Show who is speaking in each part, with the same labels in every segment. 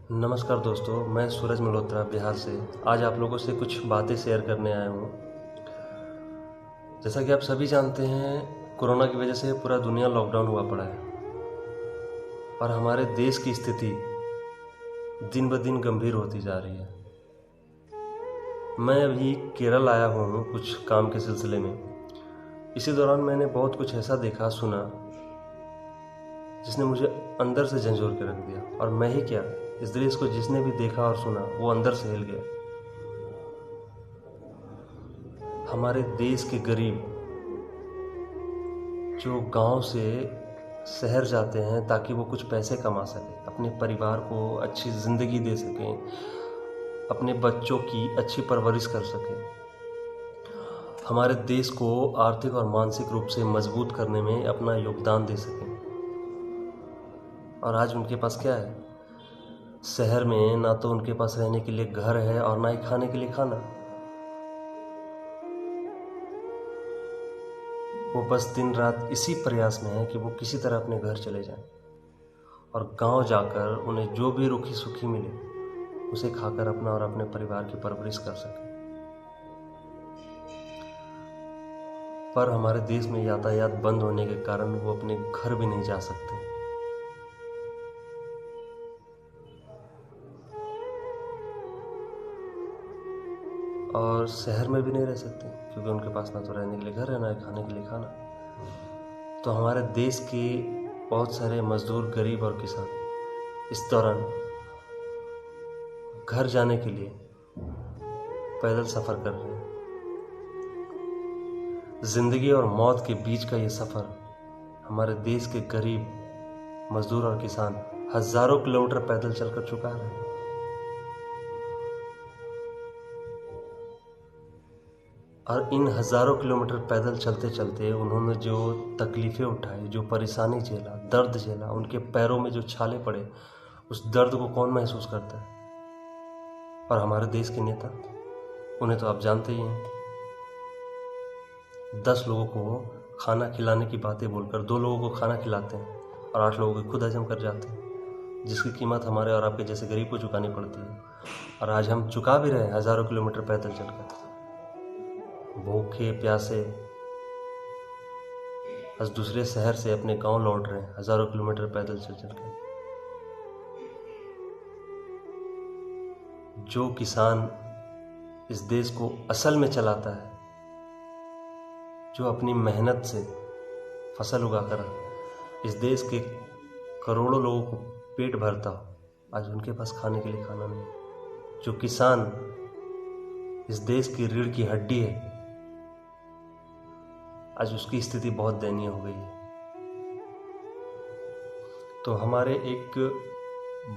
Speaker 1: नमस्कार दोस्तों, मैं सूरज मल्होत्रा बिहार से आज आप लोगों से कुछ बातें शेयर करने आया हूँ। जैसा कि आप सभी जानते हैं, कोरोना की वजह से पूरा दुनिया लॉकडाउन हुआ पड़ा है और हमारे देश की स्थिति दिन ब दिन गंभीर होती जा रही है। मैं अभी केरल आया हुआ हूँ कुछ काम के सिलसिले में। इसी दौरान मैंने बहुत कुछ ऐसा देखा सुना जिसने मुझे अंदर से झंझोर के रख दिया। और मैं ही क्या, इस देश को जिसने भी देखा और सुना वो अंदर से हिल गया। हमारे देश के गरीब जो गांव से शहर जाते हैं ताकि वो कुछ पैसे कमा सकें, अपने परिवार को अच्छी ज़िंदगी दे सकें, अपने बच्चों की अच्छी परवरिश कर सकें, हमारे देश को आर्थिक और मानसिक रूप से मजबूत करने में अपना योगदान दे सकें। और आज उनके पास क्या है? शहर में ना तो उनके पास रहने के लिए घर है और ना ही खाने के लिए खाना। वो बस दिन रात इसी प्रयास में है कि वो किसी तरह अपने घर चले जाएं और गांव जाकर उन्हें जो भी रूखी सूखी मिले उसे खाकर अपना और अपने परिवार की परवरिश कर सकें। पर हमारे देश में यातायात बंद होने के कारण वो अपने घर भी नहीं जा सकते। और शहर में भी नहीं रह सकते क्योंकि उनके पास ना तो रहने के लिए घर है ना खाने के लिए खाना। तो हमारे देश के बहुत सारे मजदूर, गरीब और किसान इस दौरान घर जाने के लिए पैदल सफ़र कर रहे हैं। जिंदगी और मौत के बीच का ये सफ़र हमारे देश के गरीब मजदूर और किसान हज़ारों किलोमीटर पैदल चलकर चुका है। और इन हज़ारों किलोमीटर पैदल चलते चलते उन्होंने जो तकलीफ़ें उठाई, जो परेशानी झेला, दर्द झेला, उनके पैरों में जो छाले पड़े, उस दर्द को कौन महसूस करता है? और हमारे देश के नेता, उन्हें तो आप जानते ही हैं। 10 लोगों को खाना खिलाने की बातें बोलकर 2 लोगों को खाना खिलाते हैं और 8 लोगों की खुद हजम कर जाते हैं, जिसकी कीमत हमारे और आपके जैसे गरीब को चुकानी पड़ती है। और आज हम चुका भी रहे हैं हज़ारों किलोमीटर पैदल चलकर, भूखे प्यासे आज दूसरे शहर से अपने गांव लौट रहे हैं हज़ारों किलोमीटर पैदल चल चल कर। जो किसान इस देश को असल में चलाता है, जो अपनी मेहनत से फसल उगाकर इस देश के करोड़ों लोगों को पेट भरता हो, आज उनके पास खाने के लिए खाना नहीं। जो किसान इस देश की रीढ़ की हड्डी है, आज उसकी स्थिति बहुत दयनीय हो गई है। तो हमारे एक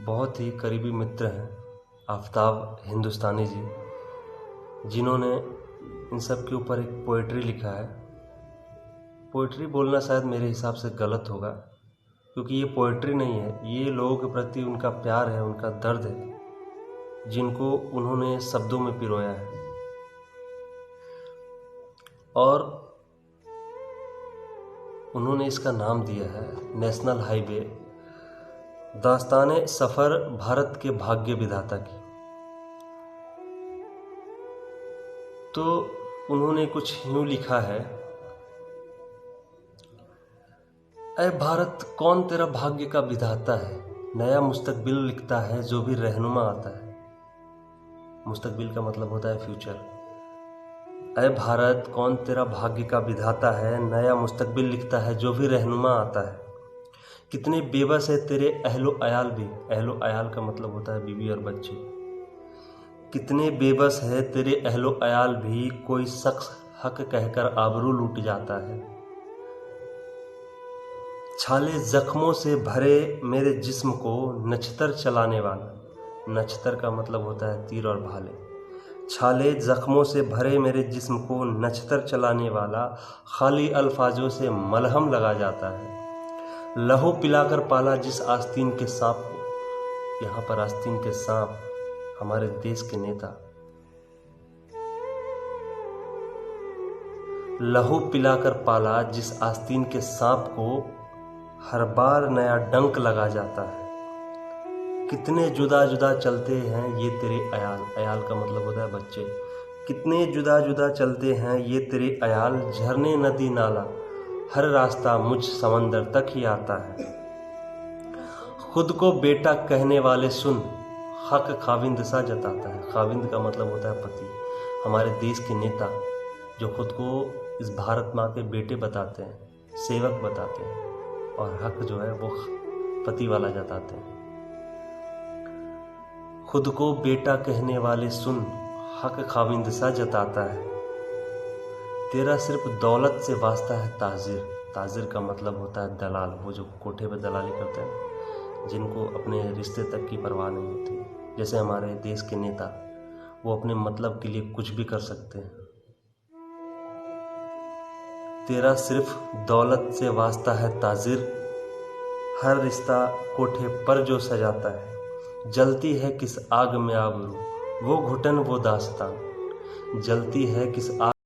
Speaker 1: बहुत ही करीबी मित्र हैं आफ्ताब हिंदुस्तानी जी, जिन्होंने इन सब के ऊपर एक पोइट्री लिखा है। पोइट्री बोलना शायद मेरे हिसाब से गलत होगा, क्योंकि ये पोइट्री नहीं है, ये लोगों के प्रति उनका प्यार है, उनका दर्द है, जिनको उन्होंने शब्दों में पिरोया है। और उन्होंने इसका नाम दिया है नेशनल हाईवे, दास्ताने सफ़र भारत के भाग्य विधाता की। तो उन्होंने कुछ यूं लिखा है, ऐ भारत कौन तेरा भाग्य का विधाता है, नया मुस्तकबिल लिखता है जो भी रहनुमा आता है। मुस्तकबिल का मतलब होता है फ्यूचर। ऐ भारत कौन तेरा भाग्य का विधाता है, नया मुस्तकबिल लिखता है जो भी रहनुमा आता है। कितने बेबस है तेरे अहलो अयाल भी, अहलो अयाल का मतलब होता है बीवी और बच्चे। कितने बेबस है तेरे अहलो अयाल भी, कोई शख्स हक कहकर आबरू लूट जाता है। छाले जख्मों से भरे मेरे जिस्म को नछतर चलाने वाला, नछतर का मतलब होता है तीर और भाले। छाले जख्मों से भरे मेरे जिस्म को नछतर चलाने वाला, खाली अल्फाजों से मलहम लगा जाता है। लहू पिलाकर पाला जिस आस्तीन के सांप को, यहाँ पर आस्तीन के सांप हमारे देश के नेता। लहू पिलाकर पाला जिस आस्तीन के सांप को, हर बार नया डंक लगा जाता है। कितने जुदा जुदा चलते हैं ये तेरे अयाल, अयाल का मतलब होता है बच्चे। कितने जुदा जुदा चलते हैं ये तेरे अयाल, झरने नदी नाला हर रास्ता मुझ समंदर तक ही आता है। खुद को बेटा कहने वाले सुन, हक खाविंद सा जताता है। खाविंद का मतलब होता है पति। हमारे देश के नेता जो खुद को इस भारत माँ के बेटे बताते हैं, सेवक बताते हैं, और हक जो है वो पति वाला जताते हैं। खुद को बेटा कहने वाले सुन, हक खाविंद सा जताता है। तेरा सिर्फ दौलत से वास्ता है ताजिर। ताजिर का मतलब होता है दलाल, वो जो कोठे पर दलाली करते हैं, जिनको अपने रिश्ते तक की परवाह नहीं होती। जैसे हमारे देश के नेता, वो अपने मतलब के लिए कुछ भी कर सकते हैं। तेरा सिर्फ दौलत से वास्ता है ताजिर, हर रिश्ता कोठे पर जो सजाता है। जलती है किस आग में आबरू, वो घुटन वो दास्तान। जलती है किस आग